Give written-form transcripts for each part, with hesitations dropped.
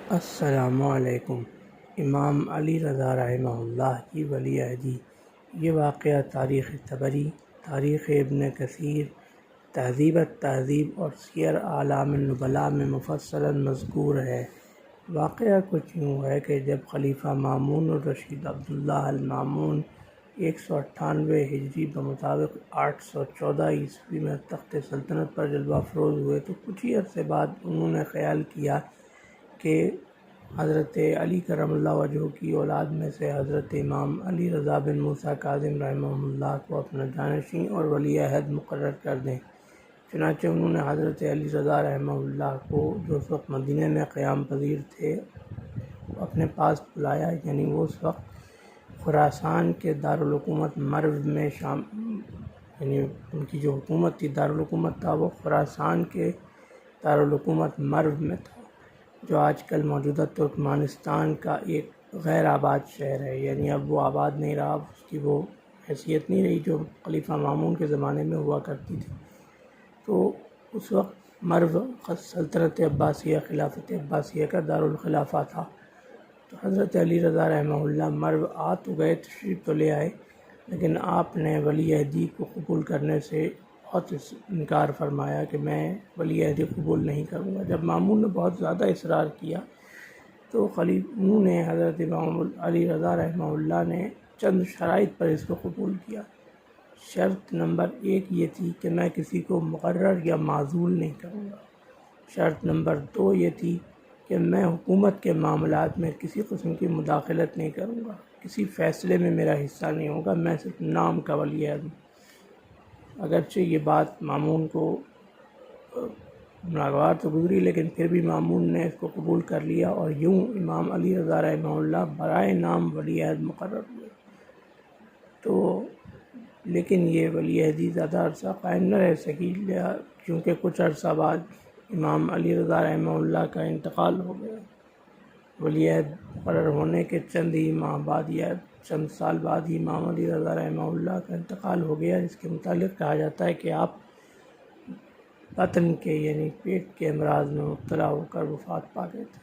السلام علیکم۔ امام علی رضا رحمہ اللہ کی ولی عہدی۔ یہ واقعہ تاریخ طبری، تاریخ ابن کثیر، تہذیب التہذیب اور سیر اعلام النبلاء میں مفصلاً مذکور ہے۔ واقعہ کچھ یوں ہے کہ جب خلیفہ مامون الرشید عبداللہ المامون 198 ہجری بمطابق 814 عیسوی میں تخت سلطنت پر جلوہ افروز ہوئے تو کچھ ہی عرصے بعد انہوں نے خیال کیا کہ حضرت علی کرم اللہ وجہہ کی اولاد میں سے حضرت امام علی رضا بن موسیٰ کاظم رحمہ اللہ کو اپنا جانشین اور ولی عہد مقرر کر دیں۔ چنانچہ انہوں نے حضرت علی رضا رحمہ اللہ کو، جو اس وقت مدینہ میں قیام پذیر تھے، اپنے پاس بلایا، یعنی وہ اس وقت خراسان کے دارالحکومت مرو میں یعنی ان کی جو حکومت تھی، دارالحکومت تھا وہ خراسان کے دارالحکومت مرو میں تھا، جو آج کل موجودہ ترکمانستان کا ایک غیر آباد شہر ہے۔ یعنی اب وہ آباد نہیں رہا، اس کی وہ حیثیت نہیں رہی جو خلیفہ مامون کے زمانے میں ہوا کرتی تھی۔ تو اس وقت مرو سلطنت عباسیہ، خلافت عباسیہ کا دارالخلافہ تھا۔ تو حضرت علی رضا رحمہ اللہ مرو آ تو گئے، تشریف تو لے آئے، لیکن آپ نے ولی عہدی کو قبول کرنے سے بہت انکار فرمایا کہ میں ولی عہدی قبول نہیں کروں گا۔ جب مامون نے بہت زیادہ اصرار کیا تو انہوں نے حضرت امام علی رضا رحمہ اللہ نے چند شرائط پر اس کو قبول کیا۔ شرط نمبر 1 یہ تھی کہ میں کسی کو مقرر یا معزول نہیں کروں گا۔ شرط نمبر 2 یہ تھی کہ میں حکومت کے معاملات میں کسی قسم کی مداخلت نہیں کروں گا، کسی فیصلے میں میرا حصہ نہیں ہوگا، میں صرف نام کا ولی عہد ہوں۔ اگرچہ یہ بات مامون کو ناگوار تو گزری، لیکن پھر بھی مامون نے اس کو قبول کر لیا، اور یوں امام علی رضا رحمہ اللہ برائے نام ولی عہد مقرر ہوئے۔ تو لیکن یہ ولی عہدی زیادہ عرصہ قائم نہ رہ سکی، کیونکہ کچھ عرصہ بعد امام علی رضا رحمہ اللہ کا انتقال ہو گیا۔ ولی عہد مقرر ہونے کے چند ہی ماہ بعد یا چند سال بعد ہی امام علی رضا رحمہ اللہ کا انتقال ہو گیا، جس کے متعلق کہا جاتا ہے کہ آپ بطن کے یعنی پیٹ کے امراض میں مبتلا ہو کر وفات پا گئے تھے۔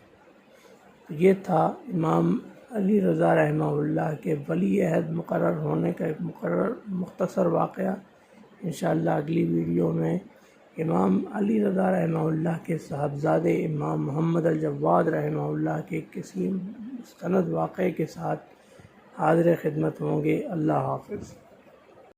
تو یہ تھا امام علی رضا رحمہ اللہ کے ولی عہد مقرر ہونے کا ایک مختصر واقعہ۔ انشاءاللہ اگلی ویڈیو میں امام علی رضا رحمہ اللہ کے صاحبزادے امام محمد الجواد رحمہ اللہ کے کسی مستند واقعے کے ساتھ حاضر خدمت ہوں گے۔ اللہ حافظ۔